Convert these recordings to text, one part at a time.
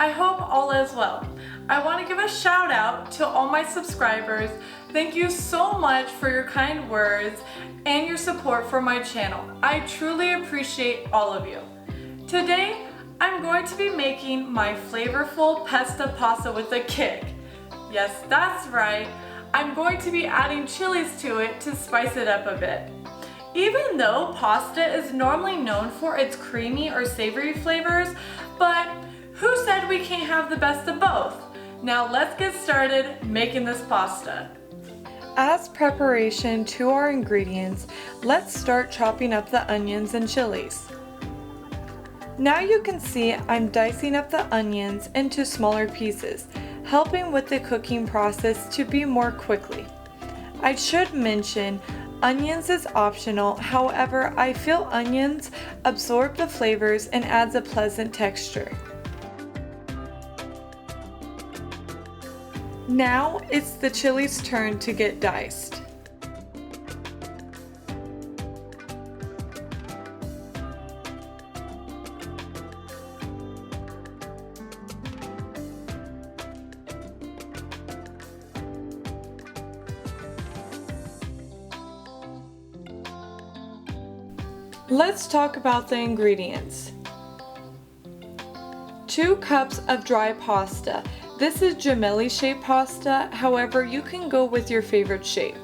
I hope all is well. I want to give a shout out to all my subscribers. Thank you so much for your kind words and your support for my channel. I truly appreciate all of you. Today, I'm going to be making my flavorful pesto pasta with a kick. Yes, that's right. I'm going to be adding chilies to it to spice it up a bit. Even though pasta is normally known for its creamy or savory flavors, but who said we can't have the best of both? Now let's get started making this pasta. As preparation to our ingredients, let's start chopping up the onions and chilies. Now you can see I'm dicing up the onions into smaller pieces, helping with the cooking process to be more quickly. I should mention, onions is optional, however, I feel onions absorb the flavors and adds a pleasant texture. Now it's the chilies' turn to get diced. Let's talk about the ingredients. 2 cups of dry pasta. This is gemelli shaped pasta, however you can go with your favorite shape.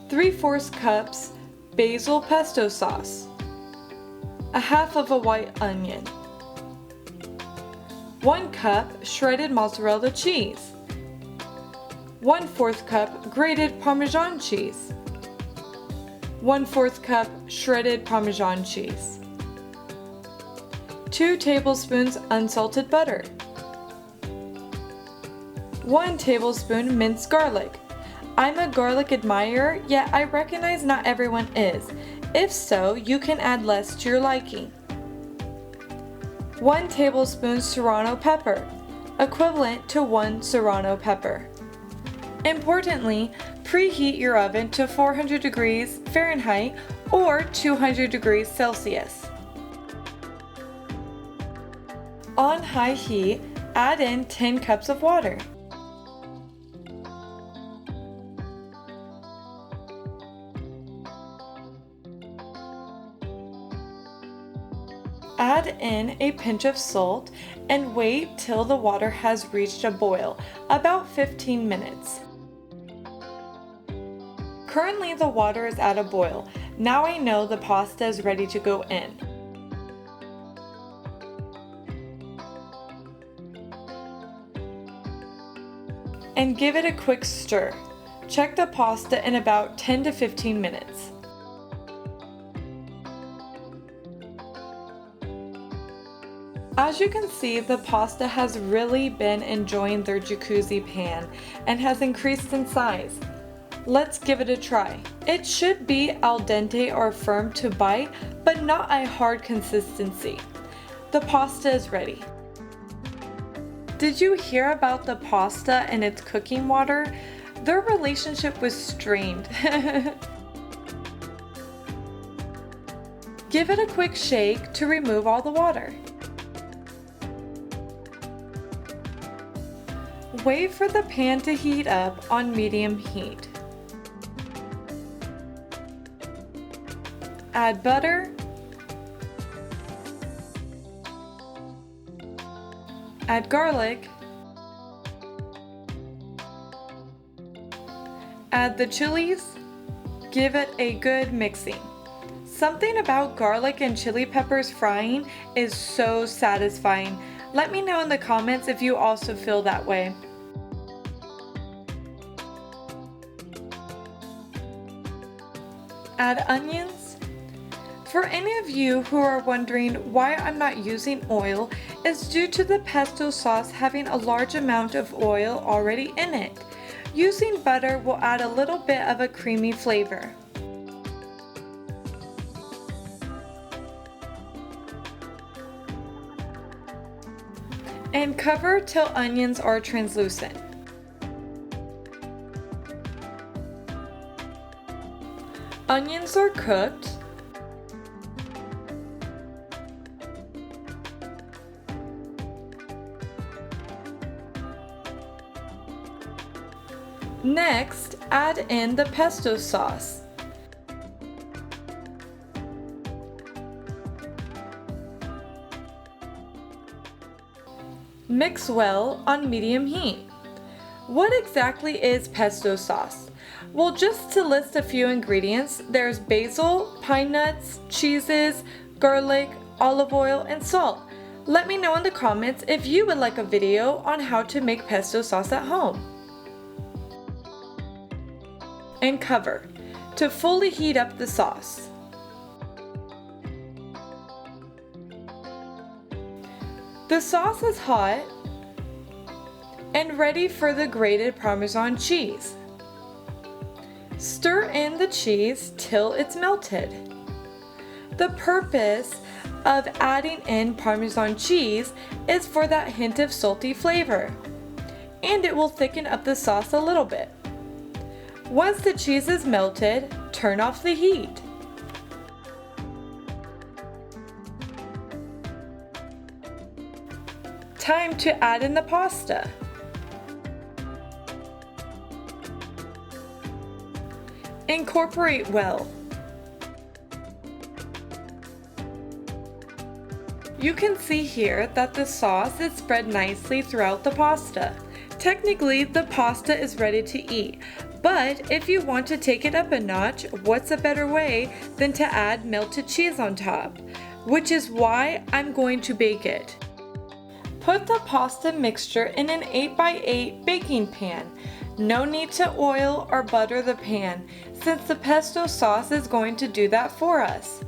3/4 cups basil pesto sauce. 1/2 of a white onion. 1 cup shredded mozzarella cheese. 1/4 cup grated Parmesan cheese. 1/4 cup shredded Parmesan cheese. 2 tablespoons unsalted butter. 1 tablespoon minced garlic. I'm a garlic admirer, yet I recognize not everyone is. If so, you can add less to your liking. 1 tablespoon Serrano pepper, equivalent to 1 Serrano pepper. Importantly, preheat your oven to 400 degrees Fahrenheit or 200 degrees Celsius. On high heat, add in 10 cups of water. Add in a pinch of salt and wait till the water has reached a boil, about 15 minutes. Currently the water is at a boil. Now I know the pasta is ready to go in. And give it a quick stir. Check the pasta in about 10 to 15 minutes. As you can see, the pasta has really been enjoying their jacuzzi pan and has increased in size. Let's give it a try. It should be al dente or firm to bite, but not a hard consistency. The pasta is ready. Did you hear about the pasta and its cooking water? Their relationship was strained. Give it a quick shake to remove all the water. Wait for the pan to heat up on medium heat. Add butter. Add garlic. Add the chilies. Give it a good mixing. Something about garlic and chili peppers frying is so satisfying. Let me know in the comments if you also feel that way. Add onions. For any of you who are wondering why I'm not using oil, it's due to the pesto sauce having a large amount of oil already in it. Using butter will add a little bit of a creamy flavor. And cover till onions are translucent. Onions are cooked. Next, add in the pesto sauce. Mix well on medium heat. What exactly is pesto sauce? Well, just to list a few ingredients, there's basil, pine nuts, cheeses, garlic, olive oil, and salt. Let me know in the comments if you would like a video on how to make pesto sauce at home. And cover to fully heat up the sauce. The sauce is hot and ready for the grated Parmesan cheese. Stir in the cheese till it's melted. The purpose of adding in Parmesan cheese is for that hint of salty flavor, and it will thicken up the sauce a little bit. Once the cheese is melted, turn off the heat. Time to add in the pasta. Incorporate well. You can see here that the sauce is spread nicely throughout the pasta. Technically, the pasta is ready to eat, but if you want to take it up a notch, what's a better way than to add melted cheese on top? Which is why I'm going to bake it. Put the pasta mixture in an 8x8 baking pan. No need to oil or butter the pan, since the pesto sauce is going to do that for us.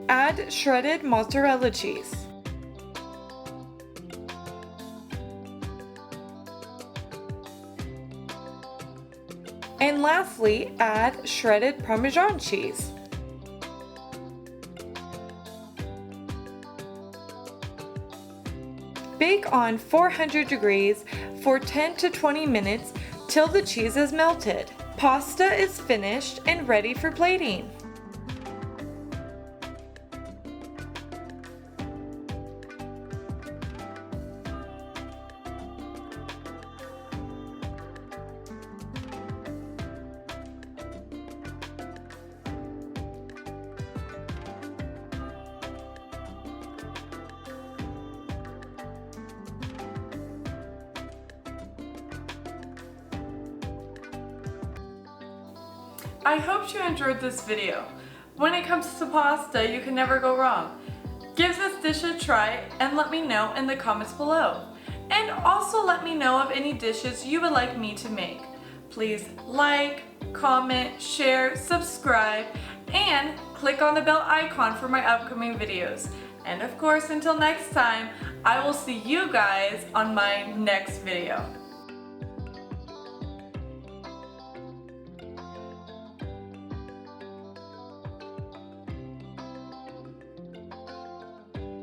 Add shredded mozzarella cheese. And lastly, add shredded Parmesan cheese. Bake on 400 degrees for 10 to 20 minutes till the cheese is melted. Pasta is finished and ready for plating. I hope you enjoyed this video. When it comes to pasta, you can never go wrong. Give this dish a try and let me know in the comments below. And also let me know of any dishes you would like me to make. Please like, comment, share, subscribe, and click on the bell icon for my upcoming videos. And of course, until next time, I will see you guys on my next video.